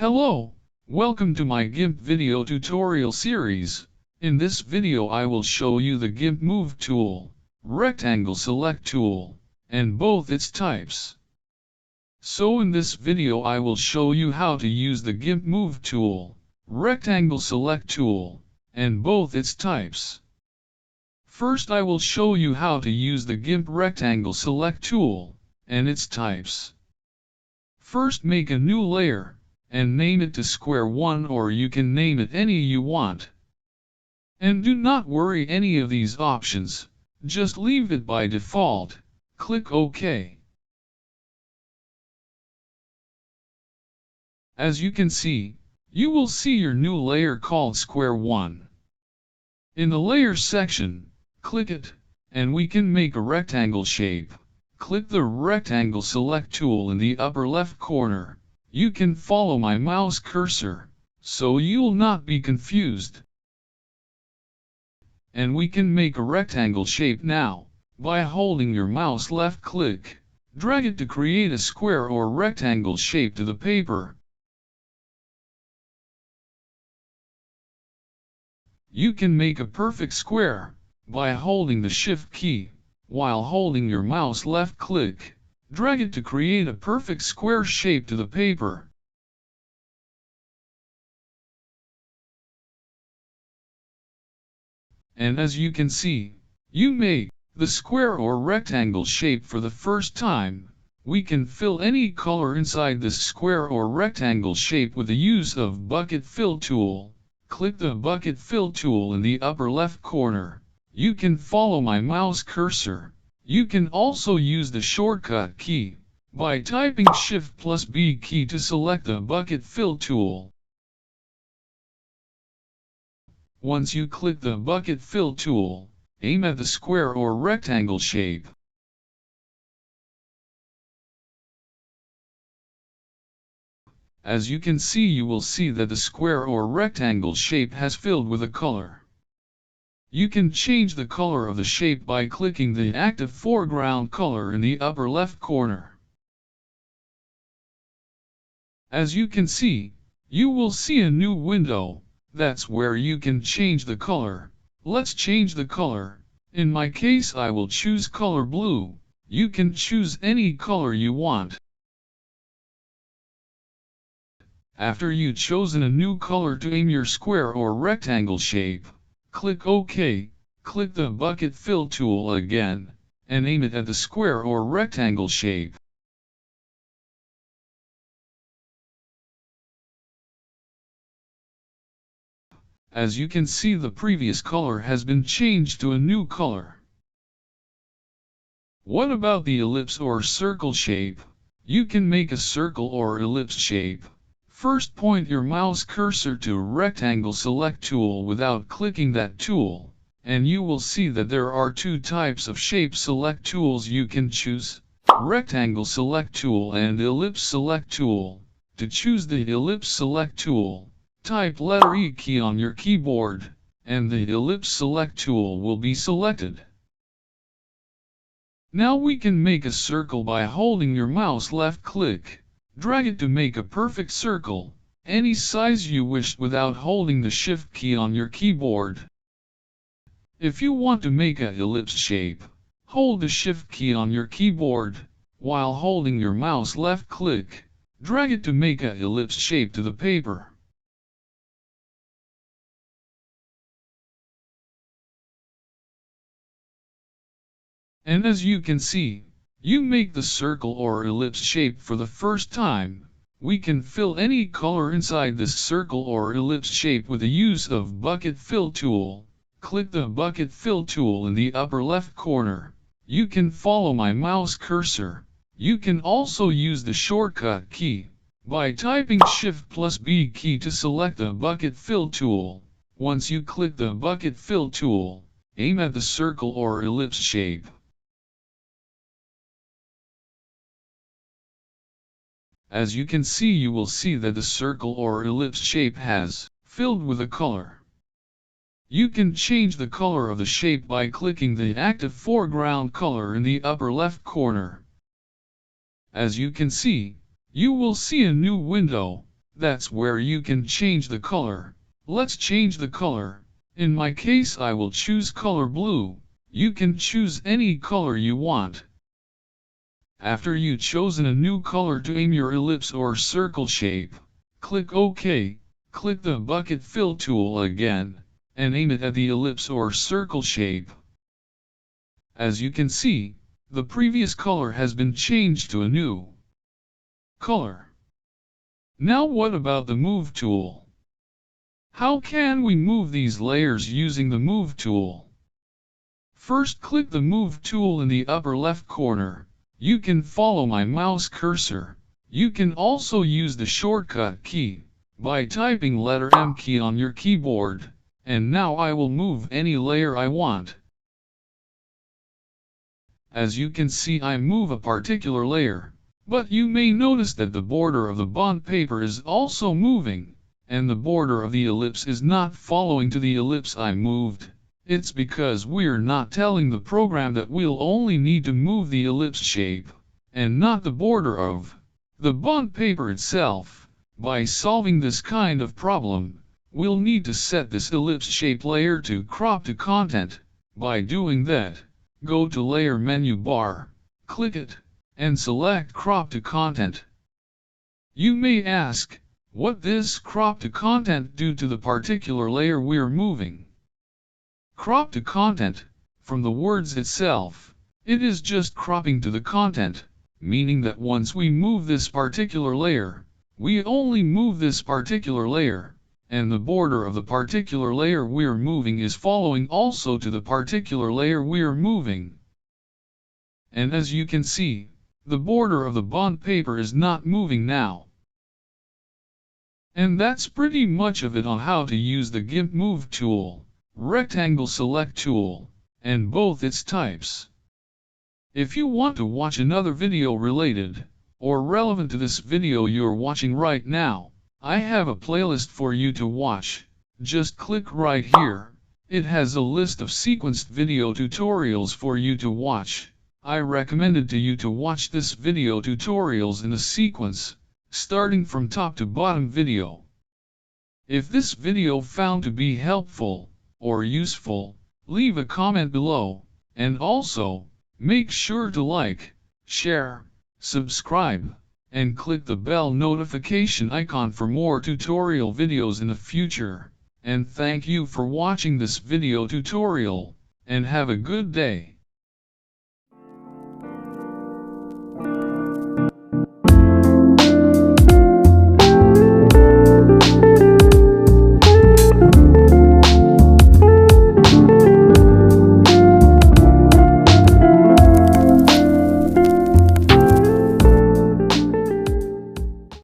Hello, welcome to my GIMP video tutorial series. In this video I will show you the GIMP Move tool, Rectangle Select tool, and both its types. So in this video I will show you how to use the GIMP Move tool, Rectangle Select tool, and both its types. First I will show you how to use the GIMP Rectangle Select tool, and its types. First make a new layer, and name it to Square 1 or you can name it any you want. And do not worry any of these options, just leave it by default, click OK. As you can see, you will see your new layer called Square 1. In the Layer section, click it, and we can make a rectangle shape. Click the Rectangle Select tool in the upper left corner. You can follow my mouse cursor, so you'll not be confused. And we can make a rectangle shape now, by holding your mouse left click. Drag it to create a square or rectangle shape to the paper. You can make a perfect square, by holding the Shift key, while holding your mouse left click. Drag it to create a perfect square shape to the paper. And as you can see, you make the square or rectangle shape for the first time. We can fill any color inside this square or rectangle shape with the use of Bucket Fill tool. Click the Bucket Fill tool in the upper left corner. You can follow my mouse cursor. You can also use the shortcut key, by typing Shift+B key to select the Bucket Fill tool. Once you click the Bucket Fill tool, aim at the square or rectangle shape. As you can see, you will see that the square or rectangle shape has filled with a color. You can change the color of the shape by clicking the active foreground color in the upper left corner. As you can see, you will see a new window. That's where you can change the color. Let's change the color. In my case I will choose color blue. You can choose any color you want. After you've chosen a new color to aim your square or rectangle shape, click OK, click the Bucket Fill tool again, and aim it at the square or rectangle shape. As you can see, the previous color has been changed to a new color. What about the ellipse or circle shape? You can make a circle or ellipse shape. First point your mouse cursor to Rectangle Select tool without clicking that tool, and you will see that there are two types of shape select tools you can choose, Rectangle Select tool and Ellipse Select tool. To choose the Ellipse Select tool, type letter E key on your keyboard, and the Ellipse Select tool will be selected. Now we can make a circle by holding your mouse left click. Drag it to make a perfect circle, any size you wish without holding the Shift key on your keyboard. If you want to make an ellipse shape, hold the Shift key on your keyboard, while holding your mouse left click. Drag it to make an ellipse shape to the paper. And as you can see, you make the circle or ellipse shape for the first time. We can fill any color inside this circle or ellipse shape with the use of Bucket Fill tool. Click the Bucket Fill tool in the upper left corner. You can follow my mouse cursor. You can also use the shortcut key, by typing Shift+B key to select the Bucket Fill tool. Once you click the Bucket Fill tool, aim at the circle or ellipse shape. As you can see, you will see that the circle or ellipse shape has filled with a color. You can change the color of the shape by clicking the active foreground color in the upper left corner. As you can see, you will see a new window. that's where you can change the color. Let's change the color. In my case I will choose color blue. You can choose any color you want. After you've chosen a new color to aim your ellipse or circle shape, click OK. Click the bucket fill tool again, and aim it at the ellipse or circle shape. As you can see, the previous color has been changed to a new color. Now what about the Move tool? How can we move these layers using the Move tool? First, click the Move tool in the upper left corner. You can follow my mouse cursor. You can also use the shortcut key by typing letter M key on your keyboard. And now I will move any layer I want. As you can see, I move a particular layer. But you may notice that the border of the bond paper is also moving, and the border of the ellipse is not following to the ellipse I moved. It's because we're not telling the program that we'll only need to move the ellipse shape, and not the border of the bond paper itself. By solving this kind of problem, we'll need to set this ellipse shape layer to crop to content. By doing that, go to Layer menu bar, click it, and select Crop to Content. You may ask, what this crop to content do to the particular layer we're moving? Crop to content, from the words itself, it is just cropping to the content, meaning that once we move this particular layer, we only move this particular layer, and the border of the particular layer we're moving is following also to the particular layer we're moving. And as you can see, the border of the bond paper is not moving now. And that's pretty much of it on how to use the GIMP Move tool, Rectangle Select tool, and both its types. If you want to watch another video related, or relevant to this video you're watching right now, I have a playlist for you to watch. Just click right here. It has a list of sequenced video tutorials for you to watch. I recommended to you to watch this video tutorials in a sequence, starting from top to bottom video. If this video found to be helpful or useful, leave a comment below, and also, make sure to like, share, subscribe, and click the bell notification icon for more tutorial videos in the future. And thank you for watching this video tutorial, and have a good day.